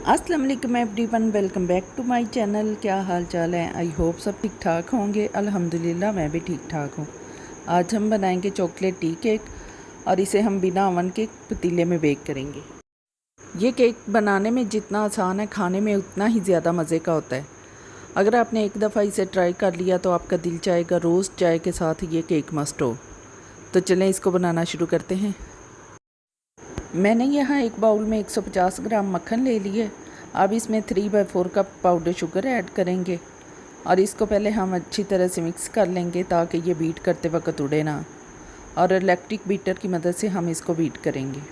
अस्सलाम वालेकुम everyone, welcome back to my channel. क्या हाल चाल है? आई होप सब ठीक ठाक होंगे। अल्हम्दुलिल्लाह मैं भी ठीक ठाक हूँ। आज हम बनाएंगे चॉकलेट टी केक और इसे हम बिना ओवन के पतीले में बेक करेंगे। ये केक बनाने में जितना आसान है, खाने में उतना ही ज़्यादा मज़े का होता है। अगर आपने एक दफ़ा इसे ट्राई कर लिया तो आपका दिल चाहेगा रोज़ चाय के साथ ये केक मस्ट हो। तो चलें इसको बनाना शुरू करते हैं। मैंने यहाँ एक बाउल में 150 ग्राम मक्खन ले लिए। अब इसमें 3/4 कप पाउडर शुगर ऐड करेंगे और इसको पहले हम अच्छी तरह से मिक्स कर लेंगे ताकि ये बीट करते वक्त उड़े ना, और इलेक्ट्रिक बीटर की मदद से हम इसको बीट करेंगे।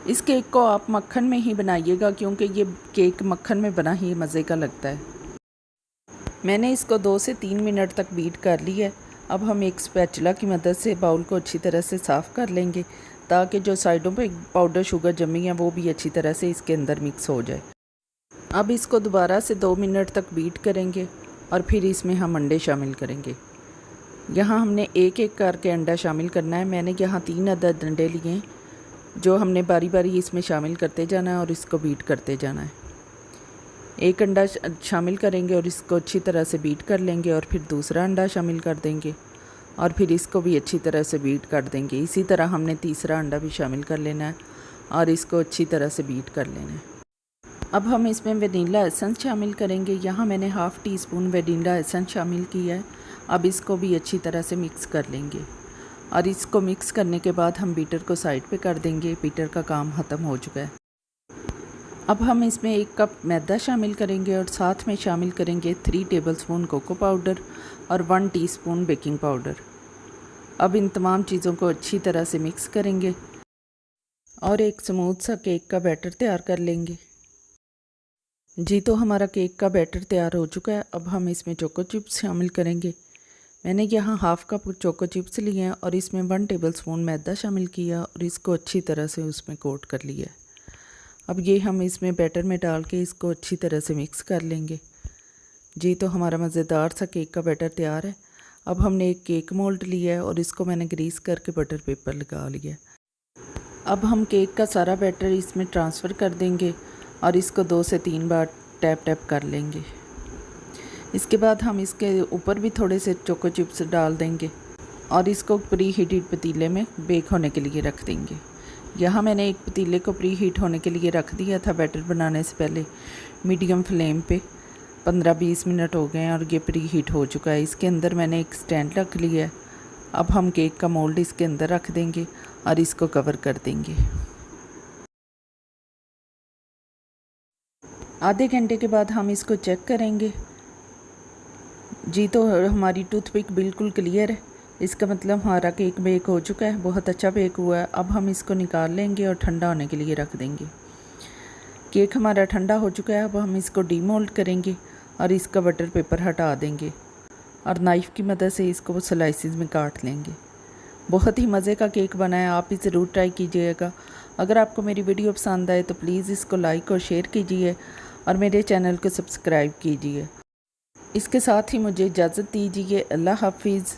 इस केक को आप मक्खन में ही बनाइएगा क्योंकि ये केक मक्खन में बना ही मज़े का लगता है। मैंने इसको 2 से 3 मिनट तक बीट कर लिया है। अब हम एक स्पैचुला की मदद से बाउल को अच्छी तरह से साफ़ कर लेंगे ताकि जो साइडों पे पाउडर शुगर जमी है वो भी अच्छी तरह से इसके अंदर मिक्स हो जाए। अब इसको दोबारा से 2 मिनट तक बीट करेंगे और फिर इसमें हम अंडे शामिल करेंगे। यहाँ हमने एक एक करके अंडा शामिल करना है। मैंने यहाँ 3 अदद अंडे लिए हैं जो हमने बारी बारी इसमें शामिल करते जाना है और इसको बीट करते जाना है। एक अंडा शामिल करेंगे और इसको अच्छी तरह से बीट कर लेंगे और फिर दूसरा अंडा शामिल कर देंगे और फिर इसको भी अच्छी तरह से बीट कर देंगे। इसी तरह हमने तीसरा अंडा भी शामिल कर लेना है और इसको अच्छी तरह से बीट कर लेना है। अब हम इसमें वनीला एसेंस शामिल करेंगे। यहाँ मैंने half tea spoon vanilla essence शामिल किया है। अब इसको भी अच्छी तरह से मिक्स कर लेंगे और इसको मिक्स करने के बाद हम बीटर को साइड पे कर देंगे। बीटर का काम ख़त्म हो चुका है। अब हम इसमें 1 कप मैदा शामिल करेंगे और साथ में शामिल करेंगे 3 टेबलस्पून कोको पाउडर और 1 टीस्पून बेकिंग पाउडर। अब इन तमाम चीज़ों को अच्छी तरह से मिक्स करेंगे और एक स्मूथ सा केक का बैटर तैयार कर लेंगे। जी तो हमारा केक का बैटर तैयार हो चुका है। अब हम इसमें चोको चिप्स शामिल करेंगे। मैंने यहाँ हाफ़ कप चोको चिप्स लिए हैं और इसमें 1 टेबलस्पून मैदा शामिल किया और इसको अच्छी तरह से उसमें कोट कर लिया। अब ये हम इसमें बैटर में डाल के इसको अच्छी तरह से मिक्स कर लेंगे। जी तो हमारा मज़ेदार सा केक का बैटर तैयार है। अब हमने एक केक मोल्ड लिया है और इसको मैंने ग्रीस करके बटर पेपर लगा लिया है। अब हम केक का सारा बैटर इसमें ट्रांसफ़र कर देंगे और इसको 2 से 3 बार टैप टैप कर लेंगे। इसके बाद हम इसके ऊपर भी थोड़े से चोको चिप्स डाल देंगे और इसको प्री हीटेड पतीले में बेक होने के लिए रख देंगे। यहाँ मैंने एक पतीले को प्री हीट होने के लिए रख दिया था बैटर बनाने से पहले मीडियम फ्लेम पे। 15-20 मिनट हो गए हैं और ये प्री हीट हो चुका है। इसके अंदर मैंने एक स्टैंड रख लिया है। अब हम केक का मोल्ड इसके अंदर रख देंगे और इसको कवर कर देंगे। आधे घंटे के बाद हम इसको चेक करेंगे। जी तो हमारी टूथपिक बिल्कुल क्लियर है। इसका मतलब हमारा केक बेक हो चुका है, बहुत अच्छा बेक हुआ है। अब हम इसको निकाल लेंगे और ठंडा होने के लिए रख देंगे। केक हमारा ठंडा हो चुका है। अब हम इसको डीमोल्ड करेंगे और इसका बटर पेपर हटा देंगे और नाइफ़ की मदद से इसको स्लाइसिस में काट लेंगे। बहुत ही मज़े का केक बना है, आप इसे ज़रूर ट्राई कीजिएगा। अगर आपको मेरी वीडियो पसंद आए तो प्लीज़ इसको लाइक और शेयर कीजिए और मेरे चैनल को सब्सक्राइब कीजिए। इसके साथ ही मुझे इजाज़त दीजिए। अल्लाह हाफिज़।